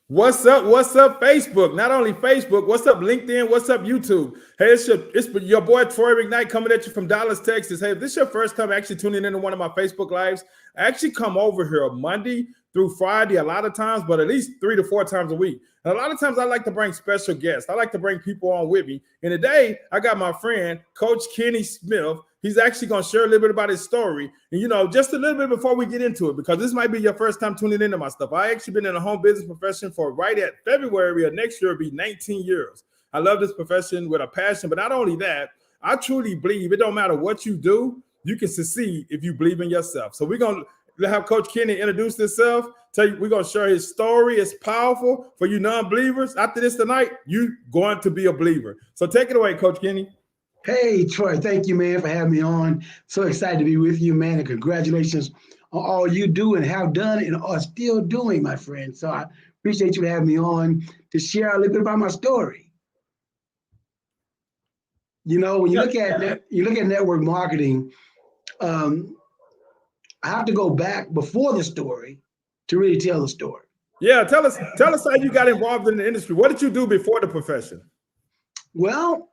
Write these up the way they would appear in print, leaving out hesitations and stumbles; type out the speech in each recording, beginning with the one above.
What's up? What's up, Facebook? Not only Facebook, what's up, LinkedIn? What's up, YouTube? Hey, it's your boy Troy McKnight coming at you from Dallas, Texas. Hey, if this is your first time actually tuning into one of my Facebook lives, I actually come over here Monday through Friday a lot of times, but at least 3 to 4 times a week. And a lot of times I like to bring special guests. I like to bring people on with me. And today I got my friend, Coach Kenneth Smith. He's actually going to share a little bit about his story. And, just a little bit before we get into it, because this might be your first time tuning into my stuff. I actually been in the home business profession for right at February of next year, it'll be 19 years. I love this profession with a passion, but not only that, I truly believe it don't matter what you do, you can succeed if you believe in yourself. So we're going to have Coach Kenny introduce himself. Tell you, we're going to share his story. It's powerful for you non-believers. After this tonight, you're going to be a believer. So take it away, Coach Kenny. Hey, Troy, thank you, man, for having me on. So excited to be with you, man, and congratulations on all you do and have done and are still doing, my friend. So I appreciate you having me on to share a little bit about my story. When you look at network marketing, um, I have to go back before the story to really tell the story. Yeah, tell us how you got involved in the industry. What did you do before the profession? Well,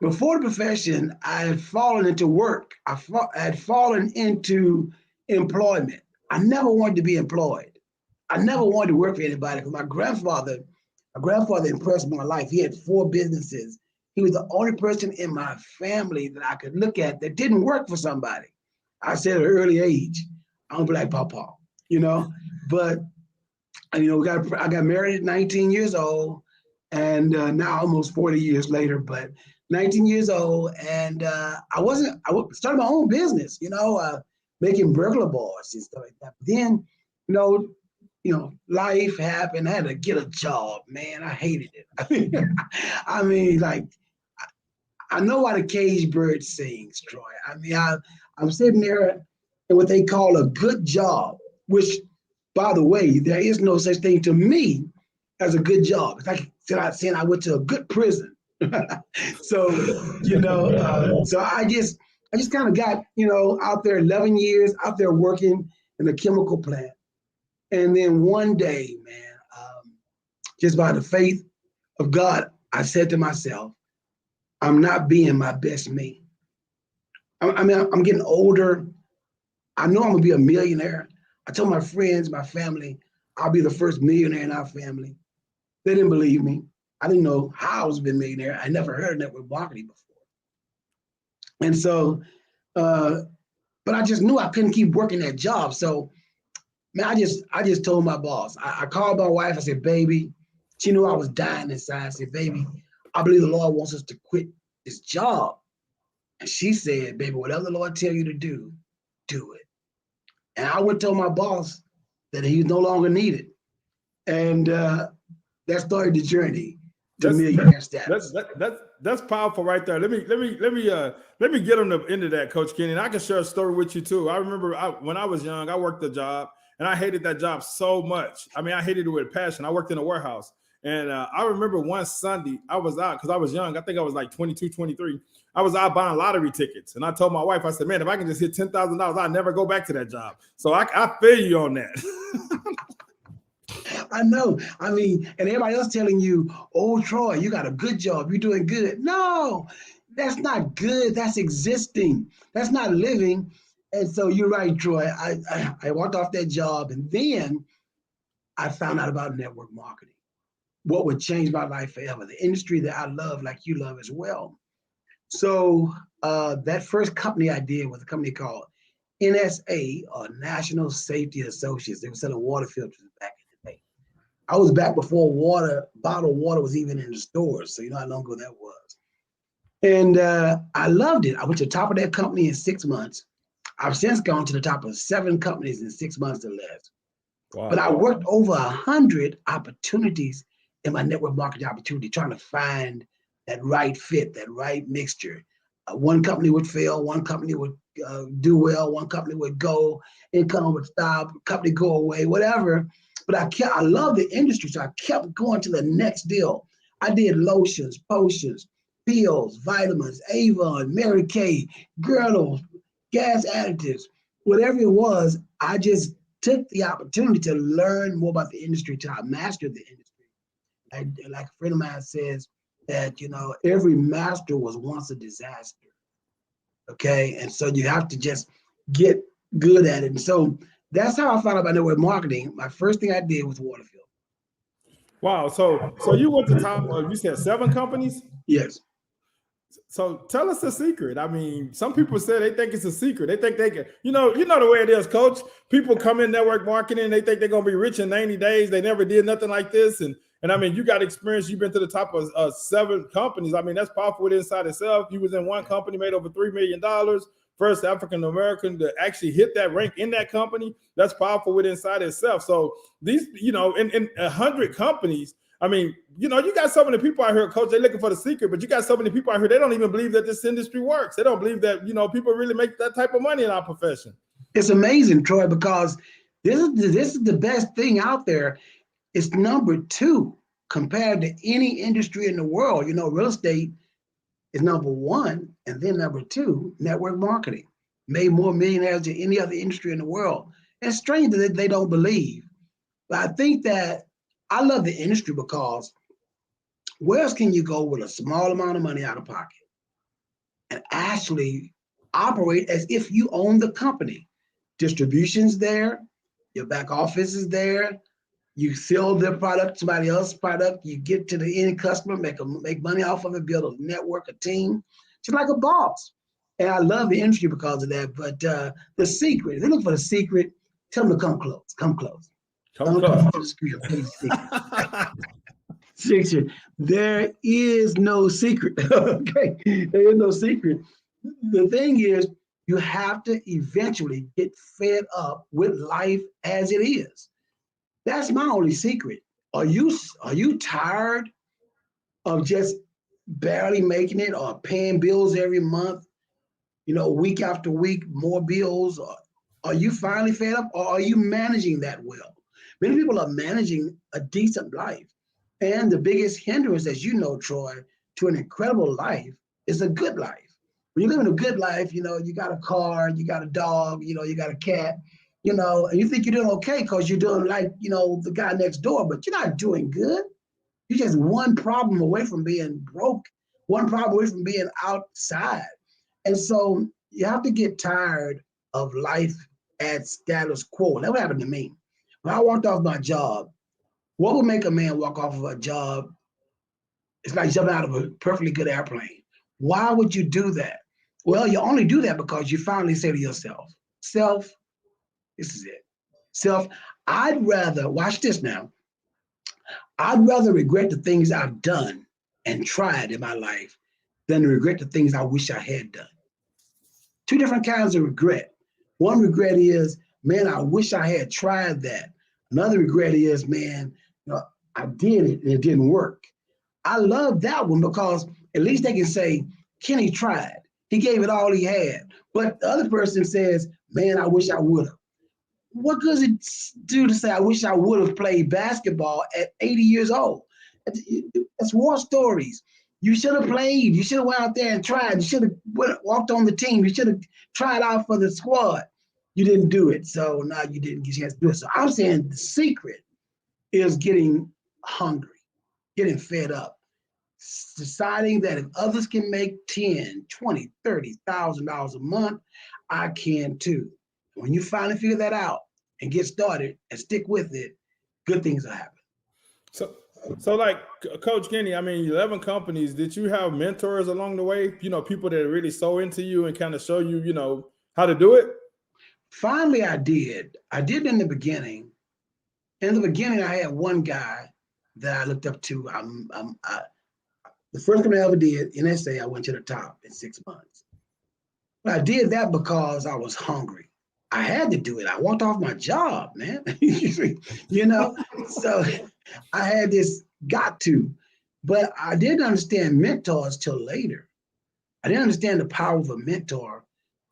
before the profession, I had fallen into work. I had fallen into employment. I never wanted to be employed. I never wanted to work for anybody because my grandfather impressed my life. He had 4 businesses. He was the only person in my family that I could look at that didn't work for somebody. I said at an early age, I'm Black Papa, you know. But I got married at 19 years old, and now almost 40 years later. But 19 years old, and I started my own business, making burglar bars and stuff like that. But then, life happened. I had to get a job, man. I hated it. I mean, like, I know why the cage bird sings, Troy. I'm sitting there in what they call a good job, which, by the way, there is no such thing to me as a good job. It's like saying I went to a good prison. So, so I just kind of got, out there 11 years out there working in a chemical plant. And then one day, man, just by the faith of God, I said to myself, I'm not being my best me. I'm getting older. I know I'm gonna be a millionaire. I told my friends, my family, I'll be the first millionaire in our family. They didn't believe me. I didn't know how I was a millionaire. I never heard of network marketing before. And so, but I just knew I couldn't keep working that job. So, man, I just told my boss. I called my wife. I said, baby, she knew I was dying inside. I said, baby, I believe the Lord wants us to quit this job. And she said, baby, whatever the Lord tell you to do it. And I went to my boss that he was no longer needed. And that started the journey to millionaire status. That's powerful right there. Let me get into that, Coach Kenny. And I can share a story with you too. I remember when I was young, I worked a job and I hated that job so much. I mean, I hated it with passion. I worked in a warehouse. And I remember one Sunday I was out because I was young. I think I was like 22, 23. I was out buying lottery tickets. And I told my wife, I said, man, if I can just hit $10,000, I'll never go back to that job. So I feel you on that. I know. I mean, and everybody else telling you, oh, Troy, you got a good job. You're doing good. No, that's not good. That's existing. That's not living. And so you're right, Troy. I walked off that job and then I found out about network marketing. What would change my life forever, the industry that I love, like you love as well. So that first company I did was a company called NSA, or National Safety Associates. They were selling water filters back in the day. I was back before bottled water was even in the stores. So you know how long ago that was. And I loved it. I went to the top of that company in 6 months. I've since gone to the top of 7 companies in 6 months or less. Wow. But I worked over 100 opportunities in my network marketing opportunity, trying to find that right fit, that right mixture. One company would fail, one company would do well, one company would go, income would stop, company go away, whatever. But I love the industry, so I kept going to the next deal. I did lotions, potions, pills, vitamins, Avon, Mary Kay, girdles, gas additives, whatever it was. I just took the opportunity to learn more about the industry till I mastered the industry. Like a friend of mine says that, every master was once a disaster. Okay. And so you have to just get good at it. And so that's how I found out about network marketing. My first thing I did was Waterfield. Wow. So you went to top, you said 7 companies? Yes. So tell us the secret. I mean, some people say they think it's a secret. They think they can, you know the way it is, coach. People come in network marketing, they think they're gonna be rich in 90 days. They never did nothing like this. And I mean, you got experience, you've been to the top of 7 companies. I mean, that's powerful within inside itself. You was in one company, made over $3 million, first African American to actually hit that rank in that company. That's powerful within inside itself. So these, in 100 companies, I mean, you got so many people out here, coach, they're looking for the secret, but you got so many people out here, they don't even believe that this industry works. They don't believe that, people really make that type of money in our profession. It's amazing, Troy, because this is the best thing out there. It's number 2 compared to any industry in the world. Real estate is number 1, and then number 2, network marketing. Made more millionaires than any other industry in the world. It's strange that they don't believe. But I think that I love the industry because where else can you go with a small amount of money out of pocket and actually operate as if you own the company? Distribution's there, your back office is there, you sell their product, somebody else's product, you get to the end customer, make money off of it, build a network, a team, just like a boss. And I love the industry because of that. But the secret, if they look for the secret, tell them to come close. Come close. Don't come to the screen. Secret. There is no secret. Okay, there is no secret. The thing is, you have to eventually get fed up with life as it is. That's my only secret. Are you tired of just barely making it or paying bills every month? Week after week, more bills. Or are you finally fed up, or are you managing that well? Many people are managing a decent life. And the biggest hindrance, as you know, Troy, to an incredible life is a good life. When you live in a good life, you got a car, you got a dog, you got a cat, and you think you're doing okay because you're doing like, the guy next door, but you're not doing good. You're just one problem away from being broke, one problem away from being outside. And so you have to get tired of life at status quo. That what happened to me. When I walked off my job, what would make a man walk off of a job? It's like jumping out of a perfectly good airplane. Why would you do that? Well, you only do that because you finally say to yourself, self, this is it. Self, I'd rather, watch this now, I'd rather regret the things I've done and tried in my life than to regret the things I wish I had done. 2 different kinds of regret. One regret is, man, I wish I had tried that. Another regret is, man, I did it and it didn't work. I love that one because at least they can say, Kenny tried. He gave it all he had. But the other person says, man, I wish I would have. What does it do to say, I wish I would have played basketball at 80 years old? That's war stories. You should have played. You should have went out there and tried. You should have walked on the team. You should have tried out for the squad. You didn't do it. So now you didn't get a chance to do it. So I'm saying the secret is getting hungry, getting fed up, deciding that if others can make $10, $20, $30,000 a month, I can too. When you finally figure that out and get started and stick with it, good things will happen. So like Coach Kenny, I mean, 11 companies, did you have mentors along the way? People that really so into you and kind of show you, how to do it? Finally, I did. I did in the beginning. In the beginning, I had one guy that I looked up to. The first one I ever did, NSA, I went to the top in 6 months. But I did that because I was hungry. I had to do it. I walked off my job, man. So I had this got to, but I didn't understand mentors till later. I didn't understand the power of a mentor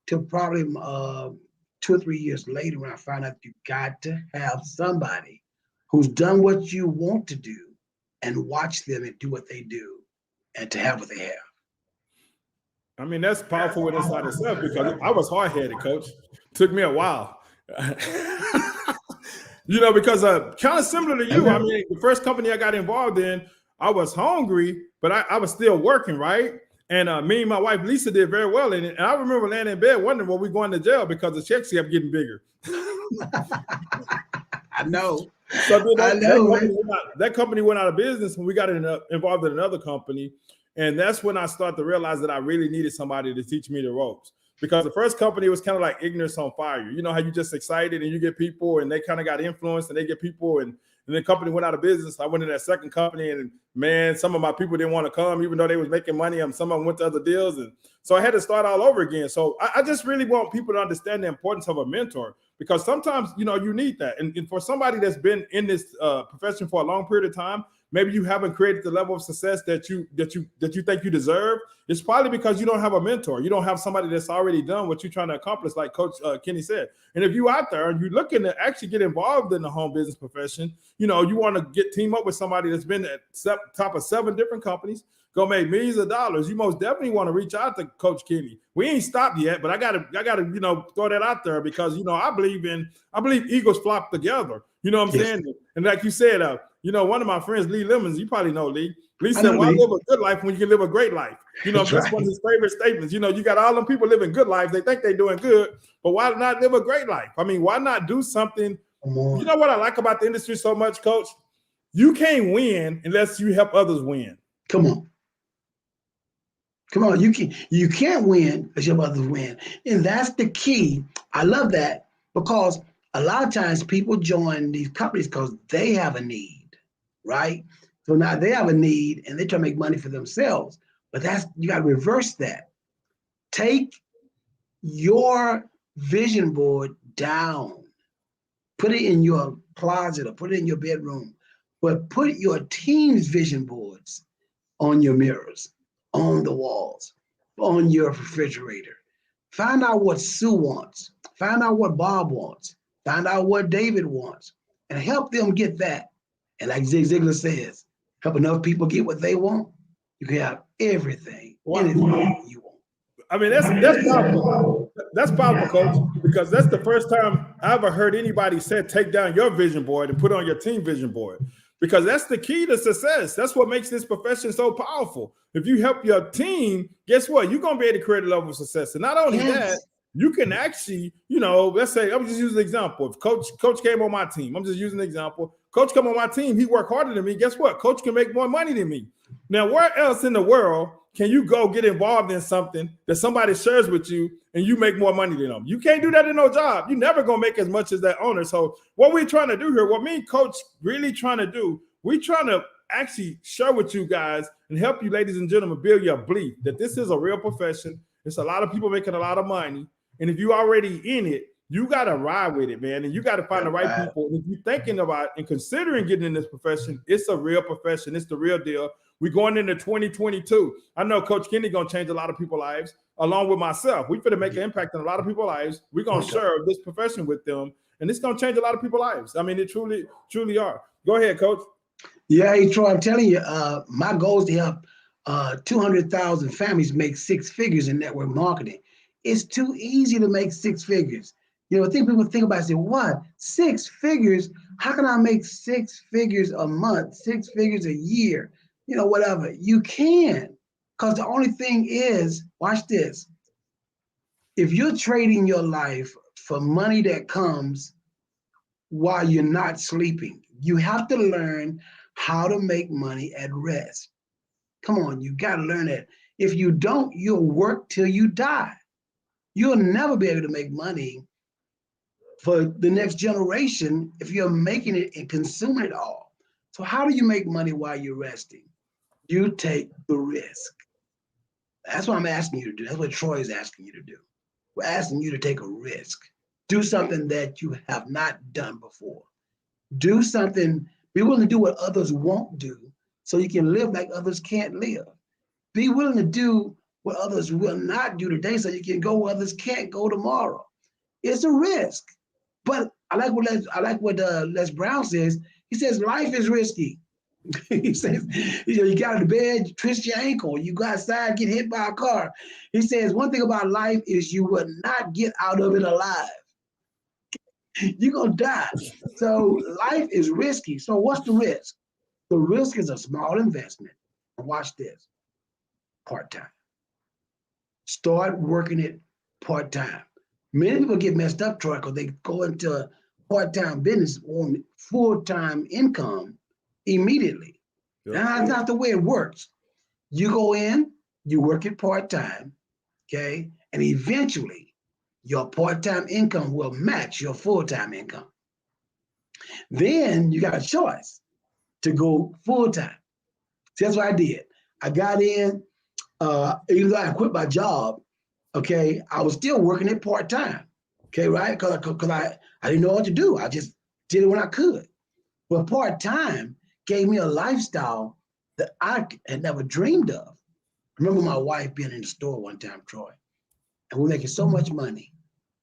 till probably 2 or 3 years later when I found out you got to have somebody who's done what you want to do and watch them and do what they do and to have what they have. I mean, that's powerful with inside itself because I was hard-headed, Coach. Took me a while. You know, because kind of similar to you. I mean, the first company I got involved in, I was hungry, but I was still working, right? And me and my wife Lisa did very well in it. And I remember laying in bed wondering, were we going to jail because the checks kept getting bigger. I know. So I know. that company went out of business when we got involved in another company. And that's when I started to realize that I really needed somebody to teach me the ropes. Because the first company was kind of like ignorance on fire. You know how you just excited and you get people and they kind of got influenced and they get people and the company went out of business. I went to that second company and man, some of my people didn't want to come even though they was making money. And some of them went to other deals. And so I had to start all over again. So I just really want people to understand the importance of a mentor because sometimes, you know, you need that. And for somebody that's been in this profession for a long period of time, maybe you haven't created the level of success that you think you deserve. It's probably because you don't have a mentor. You don't have somebody that's already done what you're trying to accomplish, like Coach Kenny said. And if you out there and you're looking to actually get involved in the home business profession, you know, you want to team up with somebody that's been at top of 7 different companies, go make millions of dollars. You most definitely want to reach out to Coach Kenny. We ain't stopped yet, but I gotta, you know, throw that out there because, you know, I believe eagles flock together. You know what I'm saying? And like you said, you know, one of my friends, Lee Lemons, you probably know Lee. Lee said, why live a good life when you can live a great life? You know, that's one of his favorite statements. You know, you got all them people living good lives. They think they're doing good, but why not live a great life? I mean, why not do something? You know what I like about the industry so much, Coach? You can't win unless you help others win. Come on. Come on, you can't win unless you help others win. And that's the key. I love that because a lot of times people join these companies because they have a need, right? So now they have a need and they try to make money for themselves. But you got to reverse that. Take your vision board down, put it in your closet or put it in your bedroom, but put your team's vision boards on your mirrors, on the walls, on your refrigerator. Find out what Sue wants. Find out what Bob wants. Find out what David wants and help them get that. And like Zig Ziglar says, help enough people get what they want, you can have everything, anything you want. I mean, that's powerful. That's powerful, Coach, because that's the first time I ever heard anybody say, take down your vision board and put on your team vision board. Because that's the key to success. That's what makes this profession so powerful. If you help your team, guess what? You're going to be able to create a level of success. And not only that, you can actually, you know, let's say, I'm just using an example. If Coach came on my team, I'm just using an example. Coach come on my team, he worked harder than me. Guess what? Coach can make more money than me. Now, where else in the world can you go get involved in something that somebody shares with you and you make more money than them? You can't do that in no job. You're never going to make as much as that owner. So what we're trying to do here, what me and Coach really trying to do, we're trying to actually share with you guys and help you, ladies and gentlemen, build your belief that this is a real profession. It's a lot of people making a lot of money. And if you're already in it, you got to ride with it, man. And you got to find the right people. If you're thinking about and considering getting in this profession, it's a real profession. It's the real deal. We're going into 2022. I know Coach Kenny going to change a lot of people's lives along with myself. We're going to make an impact on a lot of people's lives. We're going to share this profession with them. And it's going to change a lot of people's lives. I mean, it truly, truly are. Go ahead, Coach. Yeah, hey, Troy, I'm telling you, my goal is to help 200,000 families make 6 figures in network marketing. It's too easy to make 6 figures. You know, people think about it and say, what? 6 figures? How can I make 6 figures a month, 6 figures a year? You know, whatever. You can. Because the only thing is, watch this. If you're trading your life for money that comes while you're not sleeping, you have to learn how to make money at rest. Come on, you got to learn that. If you don't, you'll work till you die. You'll never be able to make money for the next generation if you're making it and consuming it all. So how do you make money while you're resting? You take the risk. That's what I'm asking you to do. That's what Troy is asking you to do. We're asking you to take a risk. Do something that you have not done before. Do something, be willing to do what others won't do so you can live like others can't live. Be willing to do what others will not do today so you can go where others can't go tomorrow. It's a risk. But I like what Les Brown says. He says life is risky. He says, you got out of bed, you twist your ankle, you go outside, get hit by a car. He says one thing about life is you will not get out of it alive. You're gonna die. So life is risky. So what's the risk? The risk is a small investment. Watch this. Part-time. Start working it part-time. Many people get messed up, Troy, because they go into part-time business on full-time income immediately. Yep. That's not the way it works. You go in, you work it part-time, okay? And eventually your part-time income will match your full-time income. Then you got a choice to go full-time. See, that's what I did. I got in, even though I quit my job, okay, I was still working it part-time, okay, right? Because I didn't know what to do. I just did it when I could. But part-time gave me a lifestyle that I had never dreamed of. I remember my wife being in the store one time, Troy, and we're making so much money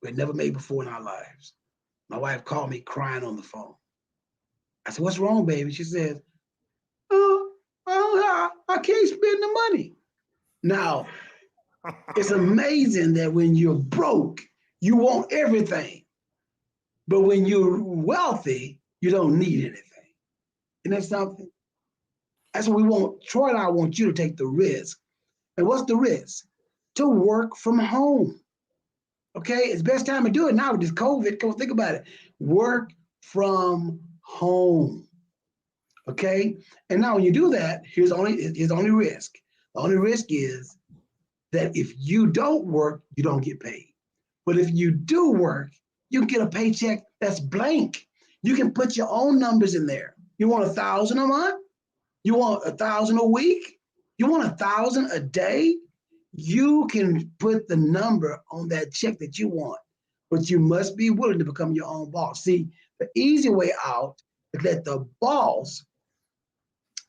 we had never made before in our lives. My wife called me crying on the phone. I said, "What's wrong, baby?" She said, I can't spend the money. Now, it's amazing that when you're broke, you want everything. But when you're wealthy, you don't need anything. Isn't that something? That's what we want. Troy and I want you to take the risk. And what's the risk? To work from home. Okay, it's the best time to do it now with this COVID. Come on, think about it. Work from home. Okay, and now when you do that, here's only risk. The only risk is that if you don't work, you don't get paid. But if you do work, you can get a paycheck that's blank. You can put your own numbers in there. You want 1,000 a month? You want 1,000 a week? You want 1,000 a day? You can put the number on that check that you want, but you must be willing to become your own boss. See, the easy way out is let the boss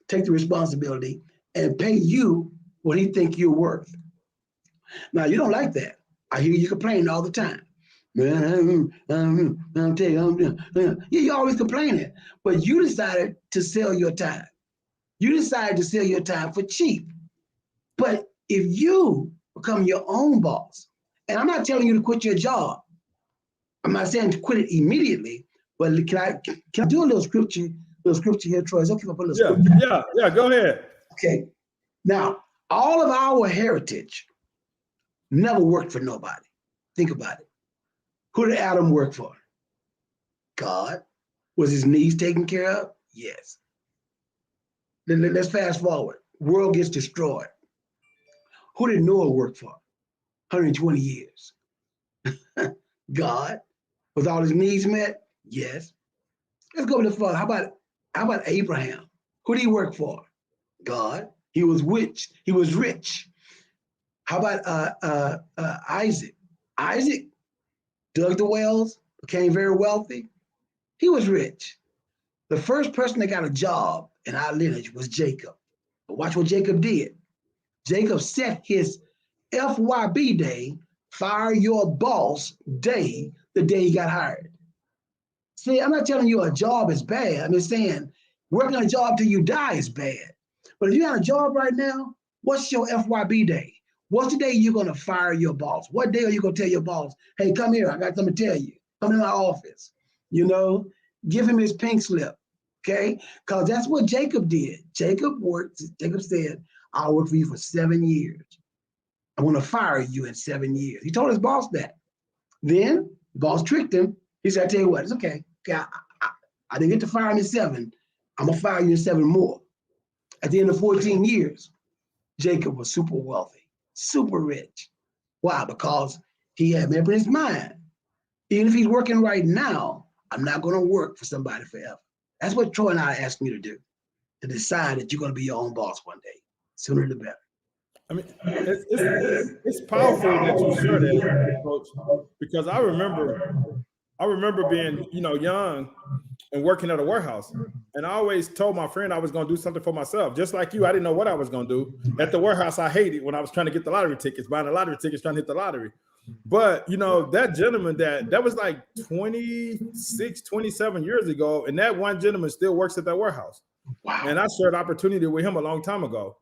take the responsibility and pay you what he think you're worth. Now, you don't like that. I hear you complaining all the time. Man, I'm telling you, you're always complaining, but you decided to sell your time. You decided to sell your time for cheap. But if you become your own boss, and I'm not telling you to quit your job. I'm not saying to quit it immediately, but can I do a little scripture here, Troy? It's okay if I put a little scripture. Yeah, go ahead. Okay. Now, all of our heritage never worked for nobody. Think about it. Who did Adam work for? God. Was his needs taken care of? Yes. Then let's fast forward. World gets destroyed. Who did Noah work for? 120 years. God. Was all his needs met? Yes. Let's go a little further. How about Abraham? Who did he work for? God. He was rich. He was rich. How about Isaac? Isaac dug the wells, became very wealthy. He was rich. The first person that got a job in our lineage was Jacob. But watch what Jacob did. Jacob set his FYB day, fire your boss day, the day he got hired. See, I'm not telling you a job is bad. I'm just saying working a job till you die is bad. But if you got a job right now, what's your FYB day? What's the day you're going to fire your boss? What day are you going to tell your boss, hey, come here, I got something to tell you. Come to my office. You know, give him his pink slip, okay? Because that's what Jacob did. Jacob said, I'll work for you for 7 years. I'm going to fire you in 7 years. He told his boss that. Then the boss tricked him. He said, I tell you what, it's okay. I didn't get to fire him in 7. I'm going to fire you in 7 more. At the end of 14 years, Jacob was super wealthy, super rich. Why? Because he had made up in his mind, even if he's working right now, I'm not going to work for somebody forever. That's what Troy and I asked you to do, to decide that you're going to be your own boss one day. Sooner the better. I mean, it's powerful that you share that, Coach, because I remember being, young and working at a warehouse. And I always told my friend I was going to do something for myself. Just like you, I didn't know what I was going to do. At the warehouse, I hated when I was trying to get the lottery tickets, buying the lottery tickets, trying to hit the lottery. But, that gentleman, that was like 26, 27 years ago. And that one gentleman still works at that warehouse. Wow. And I shared opportunity with him a long time ago.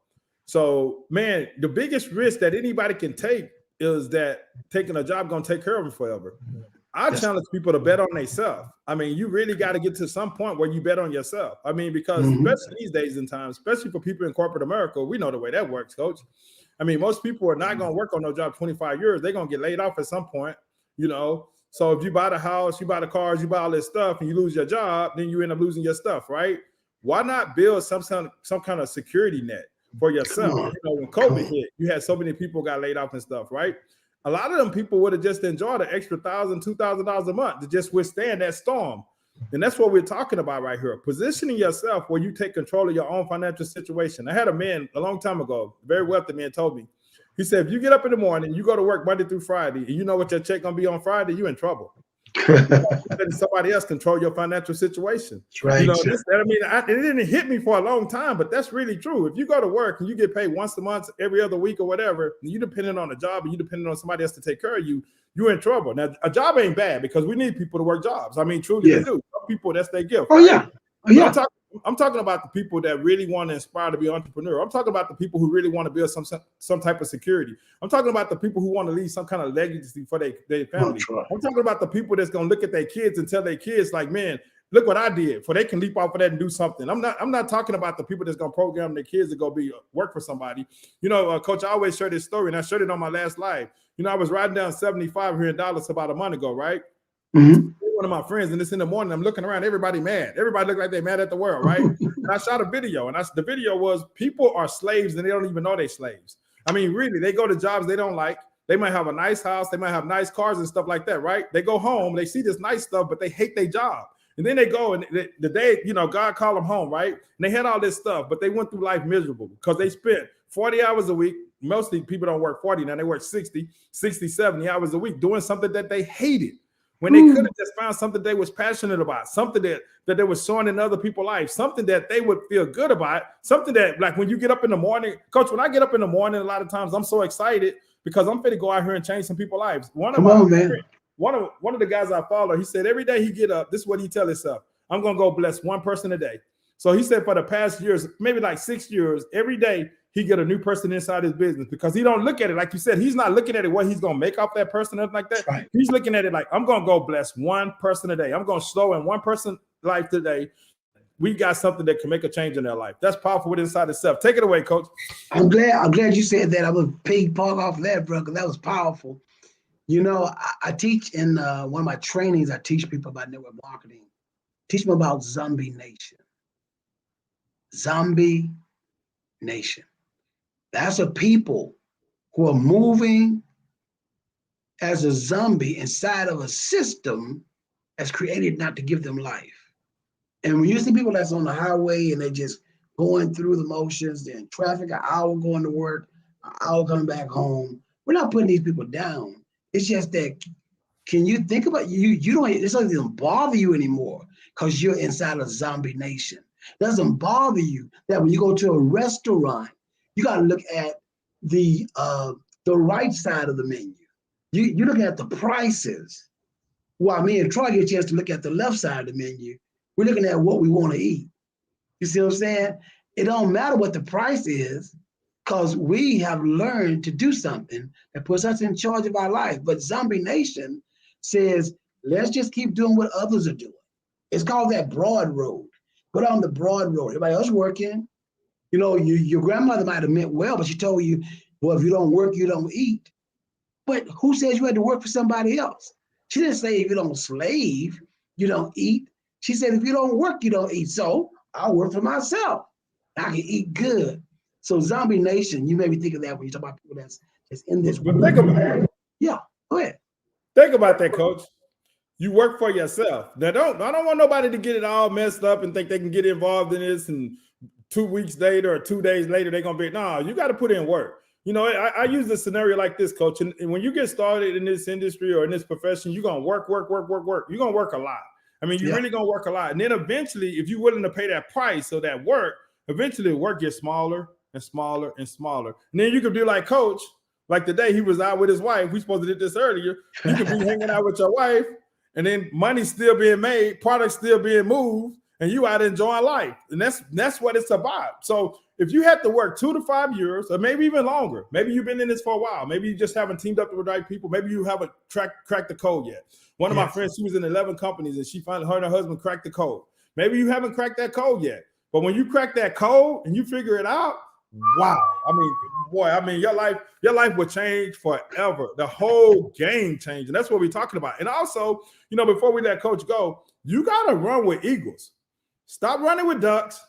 So, man, the biggest risk that anybody can take is that taking a job going to take care of them forever. I challenge people to bet on themselves. I mean, you really got to get to some point where you bet on yourself. I mean, because especially these days and times, especially for people in corporate America, we know the way that works, coach. I mean, most people are not going to work on no job 25 years. They're going to get laid off at some point, you know. So if you buy the house, you buy the cars, you buy all this stuff, and you lose your job, then you end up losing your stuff, right? Why not build some kind of security net for yourself? You know, when COVID hit, you had so many people got laid off and stuff, right? A lot of them people would have just enjoyed an extra $1,000, $2,000 a month to just withstand that storm. And that's what we're talking about right here. Positioning yourself where you take control of your own financial situation. I had a man a long time ago, a very wealthy man, told me, he said, if you get up in the morning, you go to work Monday through Friday, and you know what your check gonna be on Friday, you in trouble. Letting somebody else control your financial situation. That's right. You know, it didn't hit me for a long time, but that's really true. If you go to work and you get paid once a month, every other week or whatever, and you depending on a job and you depending on somebody else to take care of you, you're in trouble. Now, a job ain't bad because we need people to work jobs. I mean, truly, we do. Some people, that's their gift. Oh, right? Yeah. Oh, yeah. I'm talking about the people that really want to inspire to be an entrepreneur. I'm talking about the people who really want to build some type of security. I'm talking about the people who want to leave some kind of legacy for their family. I'm talking about the people that's going to look at their kids and tell their kids, like, man, look what I did, for they can leap off of that and do something. I'm not talking about the people that's going to program their kids to go work for somebody. You know, Coach, I always share this story, and I shared it on my last live. You know, I was riding down 75 here in Dallas about a month ago, right? One of my friends, and it's in the morning, I'm looking around, everybody mad. Everybody look like they're mad at the world, right? And I shot a video, and the video was, people are slaves and they don't even know they're slaves. I mean, really, they go to jobs they don't like. They might have a nice house, they might have nice cars and stuff like that, right? They go home, they see this nice stuff, but they hate their job. And then they go, and the day, you know, God called them home, right? And they had all this stuff, but they went through life miserable because they spent 40 hours a week. Mostly people don't work 40 now, they work 60, 70 hours a week doing something that they hated. When they could have just found something they was passionate about, something that they was showing in other people's life, something that they would feel good about, something that, like, when you get up in the morning, Coach, when I get up in the morning, a lot of times I'm so excited because I'm going to go out here and change some people's lives. One of the guys I follow, he said every day he get up, this is what he tell himself, I'm going to go bless one person a day. So he said for the past years, maybe like 6 years, every day he get a new person inside his business because he don't look at it like you said. He's not looking at it what he's gonna make off that person or like that. Right. He's looking at it like, I'm gonna go bless one person a day. I'm gonna slow in one person's life today. We got something that can make a change in their life. That's powerful within inside itself. Take it away, Coach. I'm glad you said that. I was pig park off of that, bro, because that was powerful. You know, I teach in one of my trainings. I teach people about network marketing. Teach them about Zombie Nation. Zombie Nation. That's a people who are moving as a zombie inside of a system that's created not to give them life. And when you see people that's on the highway and they're just going through the motions, they're in traffic, an hour going to work, an hour coming back home, we're not putting these people down. It's just that, can you think about it doesn't bother you anymore because you're inside a zombie nation. It doesn't bother you that when you go to a restaurant, you got to look at the right side of the menu. You're looking at the prices. While me and Troy get a chance to look at the left side of the menu, we're looking at what we want to eat. You see what I'm saying? It don't matter what the price is because we have learned to do something that puts us in charge of our life. But Zombie Nation says, let's just keep doing what others are doing. It's called that broad road. Go down the broad road. Everybody else working. You know, your grandmother might have meant well, but she told you, well, if you don't work, you don't eat. But who says you had to work for somebody else? She didn't say if you don't slave, you don't eat. She said if you don't work, you don't eat. So I'll work for myself. I can eat good. So Zombie Nation, you made me think of that when you talk about people that's in this. But think about it. Yeah, go ahead. Think about that, Coach. You work for yourself. Now, I don't want nobody to get it all messed up and think they can get involved in this and 2 weeks later or 2 days later, they're going to be, no, you got to put in work. You know, I use a scenario like this, Coach. And when you get started in this industry or in this profession, you're going to work. You're going to work a lot. I mean, you're really going to work a lot. And then eventually, if you're willing to pay that price of that work, eventually the work gets smaller and smaller and smaller. And then you could be like Coach, like the day he was out with his wife. We supposed to did this earlier. You could be hanging out with your wife and then money still being made, products still being moved. and you out enjoying life. And that's what it's about. So if you had to work 2 to 5 years, or maybe even longer, maybe you've been in this for a while, maybe you just haven't teamed up with the right people, maybe you haven't cracked the code yet. One of my friends, she was in 11 companies, and she finally, her and her husband cracked the code. Maybe you haven't cracked that code yet, but when you crack that code and you figure it out, wow. I mean, boy, I mean, your life will change forever. The whole game changed. And that's what we're talking about. And also, you know, before we let Coach go, you got to run with eagles. Stop running with ducks.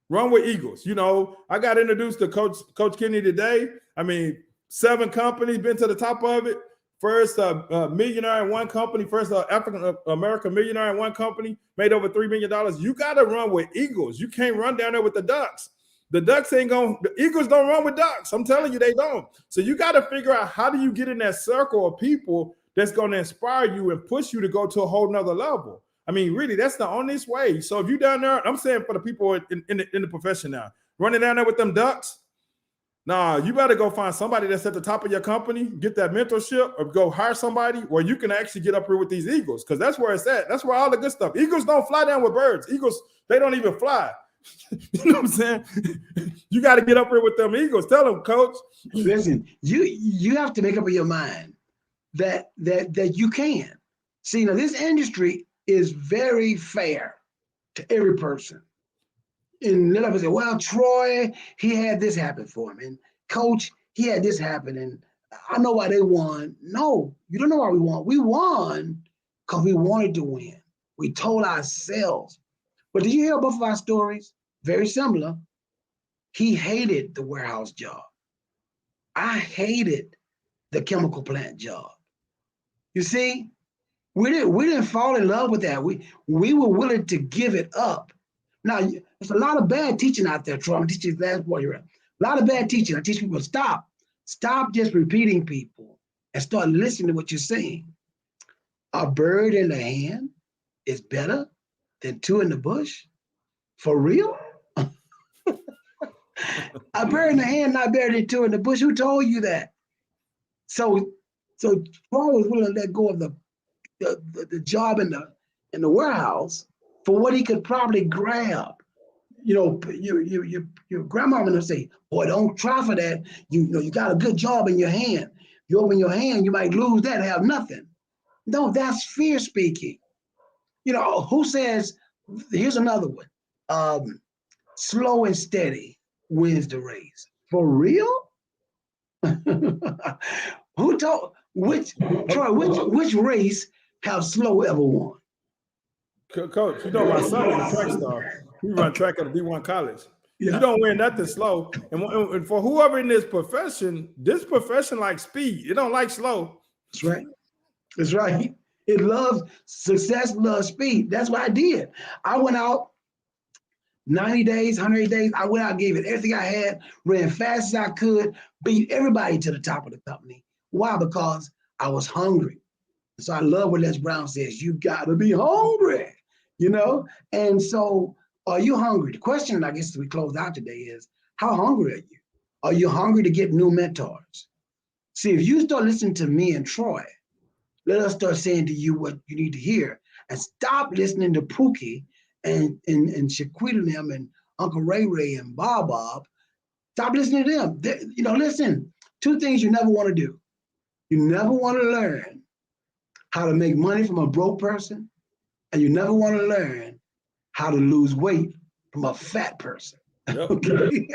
Run with eagles. You know, I got introduced to Coach Kenny today. I mean, 7 companies, been to the top of it. First millionaire in one company, first African American millionaire in one company, made over $3 million. You got to run with eagles. You can't run down there with the ducks. The ducks ain't going, the eagles don't run with ducks. I'm telling you, they don't. So you got to figure out, how do you get in that circle of people that's going to inspire you and push you to go to a whole nother level? I mean, really, that's the honest way. So if you down there, I'm saying for the people in the profession now, running down there with them ducks, nah, you better go find somebody that's at the top of your company, get that mentorship, or go hire somebody where you can actually get up here with these eagles, because that's where it's at. That's where all the good stuff. Eagles don't fly down with birds. Eagles, they don't even fly. You know what I'm saying? You got to get up here with them eagles. Tell them, Coach. Listen, you have to make up your mind that you can. See, now this industry is very fair to every person. And let us say, well, Troy, he had this happen for him, and Coach, he had this happen, and I know why they won. No, you don't know why we won. We won because we wanted to win. We told ourselves. But did you hear both of our stories? Very similar. He hated the warehouse job. I hated the chemical plant job. You see, we didn't fall in love with that. We were willing to give it up. Now, there's a lot of bad teaching out there, Troy. I'm teaching you last boy. A lot of bad teaching. I teach people, stop just repeating people and start listening to what you're saying. A bird in the hand is better than 2 in the bush? For real? A bird in the hand not better than 2 in the bush. Who told you that? So Paul was willing to let go of the job in the warehouse for what he could probably grab. You know, your grandma would say, boy, don't try for that. You know, you got a good job in your hand. You open your hand, you might lose that and have nothing. No, that's fear speaking. You know, who says, here's another one. Slow and steady wins the race. For real? Who told, Troy, which race have slow ever won? Coach, you know my son is a track star. He run track at a D1 college. Yeah. You don't win nothing slow. And for whoever in this profession likes speed. It don't like slow. That's right. That's right. It loves success, loves speed. That's what I did. I went out 90 days, 100 days. I went out, gave it everything I had, ran fast as I could, beat everybody to the top of the company. Why? Because I was hungry. So I love what Les Brown says, you gotta be hungry, you know? And so, are you hungry? The question, I guess, as we close out today is, how hungry are you? Are you hungry to get new mentors? See, if you start listening to me and Troy, let us start saying to you what you need to hear, and stop listening to Pookie and Shaquita and them and Uncle Ray Ray and Bob. Stop listening to them. You know, listen, 2 things you never want to do. You never want to learn how to make money from a broke person, and you never want to learn how to lose weight from a fat person. Yep. Okay.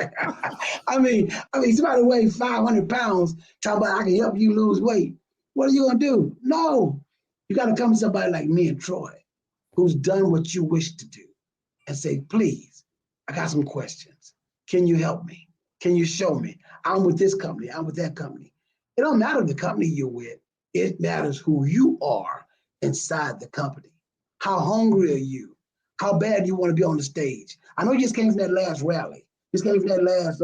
I mean, somebody weighs 500 pounds, talking about I can help you lose weight. What are you gonna do? No, you got to come to somebody like me and Troy, who's done what you wish to do, and say, please, I got some questions. Can you help me? Can you show me? I'm with this company. I'm with that company. It don't matter the company you're with. It matters who you are inside the company. How hungry are you? How bad do you want to be on the stage? I know you just came from that last rally. You just came from that last,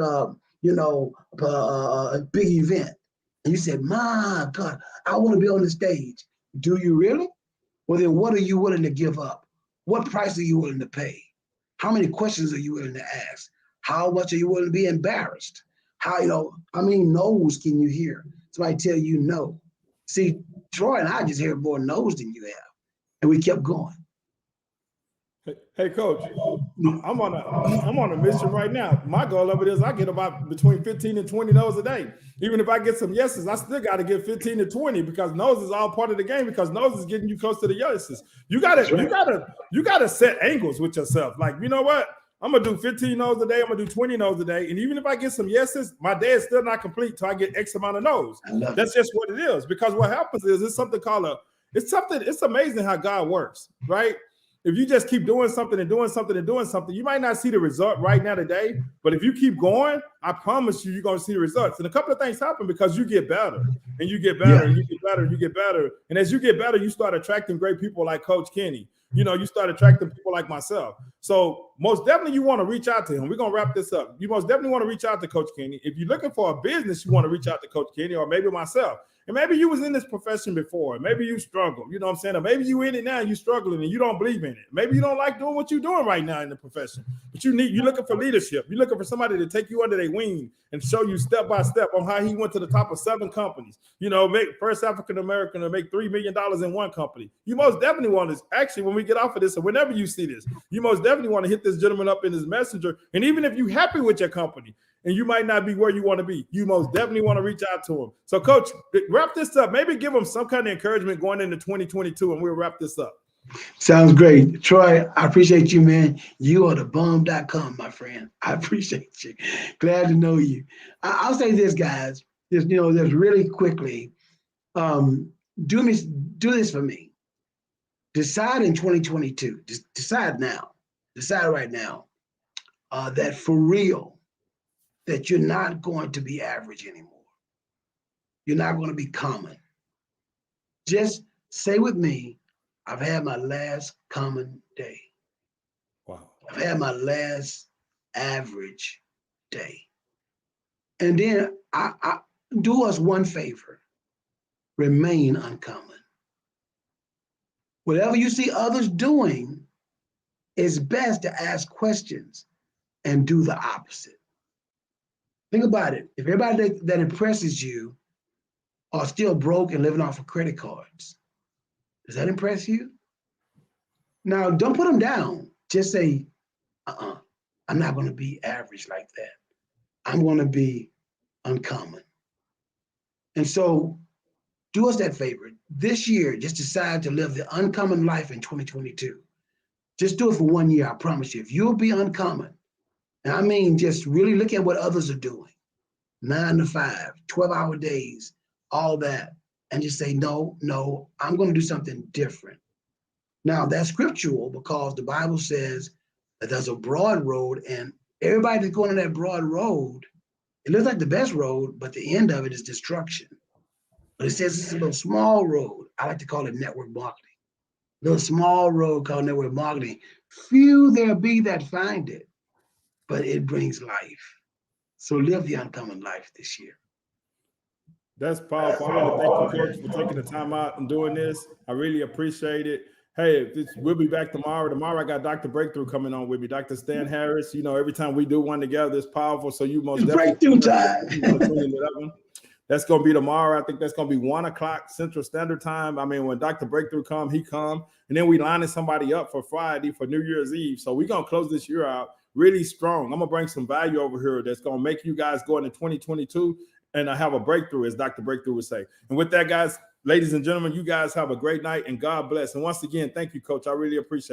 big event. And you said, my God, I want to be on the stage. Do you really? Well, then what are you willing to give up? What price are you willing to pay? How many questions are you willing to ask? How much are you willing to be embarrassed? How many no's can you hear? Somebody tell you no. See, Troy and I just heard more no's than you have. And we kept going. Hey, Coach, I'm on a mission right now. My goal of it is I get about between 15 and 20 no's a day. Even if I get some yeses, I still got to get 15 to 20 because no's is all part of the game. Because no's is getting you close to the yeses. You gotta set angles with yourself. Like, you know what? I'm gonna do 15 no's a day. I'm gonna do 20 no's a day. And even if I get some yeses, my day is still not complete till I get X amount of no's. That's just what it is. Because what happens is it's amazing how God works, right? If you just keep doing something and doing something and doing something, you might not see the result right now today. But if you keep going, I promise you're going to see the results. And a couple of things happen because you get better and you get better and you get better and you get better. And as you get better, you start attracting great people like Coach Kenny. You know, you start attracting people like myself. So most definitely you want to reach out to him. We're going to wrap this up. You most definitely want to reach out to Coach Kenny. If you're looking for a business, you want to reach out to Coach Kenny or maybe myself. And maybe you was in this profession before. Maybe you struggle. You know what I'm saying? Or maybe you in it now and you struggling and you don't believe in it. Maybe you don't like doing what you're doing right now in the profession. But you're looking for leadership. You're looking for somebody to take you under their wing and show you step by step on how he went to the top of 7 companies. You know, make first African American to make $3 million in one company. You most definitely want to, actually, when we get off of this, or whenever you see this, you most definitely want to hit this gentleman up in his messenger. And even if you're happy with your company, and you might not be where you want to be, you most definitely want to reach out to him. So, Coach, wrap this up. Maybe give him some kind of encouragement going into 2022, and we'll wrap this up. Sounds great. Troy, I appreciate you, man. You are the bomb.com, my friend. I appreciate you. Glad to know you. I'll say this, guys. Just really quickly, do this for me. Decide in 2022. Decide now. Decide right now that for real, that you're not going to be average anymore. You're not going to be common. Just say with me, I've had my last common day. Wow. I've had my last average day. And then I do us one favor, remain uncommon. Whatever you see others doing, it's best to ask questions and do the opposite. Think about it. If everybody that impresses you are still broke and living off of credit cards, does that impress you? Now, don't put them down. Just say, I'm not going to be average like that. I'm going to be uncommon. And so do us that favor. This year, just decide to live the uncommon life in 2022. Just do it for 1 year, I promise you. If you'll be uncommon, and I mean just really look at what others are doing, 9 to 5, 12-hour days, all that, and just say, no, I'm going to do something different. Now, that's scriptural because the Bible says that there's a broad road, and everybody that's going on that broad road, it looks like the best road, but the end of it is destruction. But it says it's a little small road. I like to call it network marketing. A little small road called network marketing. Few there be that find it, but it brings life. So live the uncommon life this year. That's powerful. I want to thank you, Coach, for taking the time out and doing this. I really appreciate it. Hey, we'll be back tomorrow. Tomorrow I got Dr. Breakthrough coming on with me, Dr. Stan Harris. You know, every time we do one together, it's powerful. So you most definitely breakthrough time. That's going to be tomorrow. I think that's going to be 1 o'clock Central Standard Time. I mean, when Dr. Breakthrough come, he come. And then we lining somebody up for Friday for New Year's Eve. So we're going to close this year out really strong. I'm going to bring some value over here that's going to make you guys go into 2022 and have a breakthrough, as Dr. Breakthrough would say. And with that, guys, ladies and gentlemen, you guys have a great night and God bless. And once again, thank you, Coach. I really appreciate it.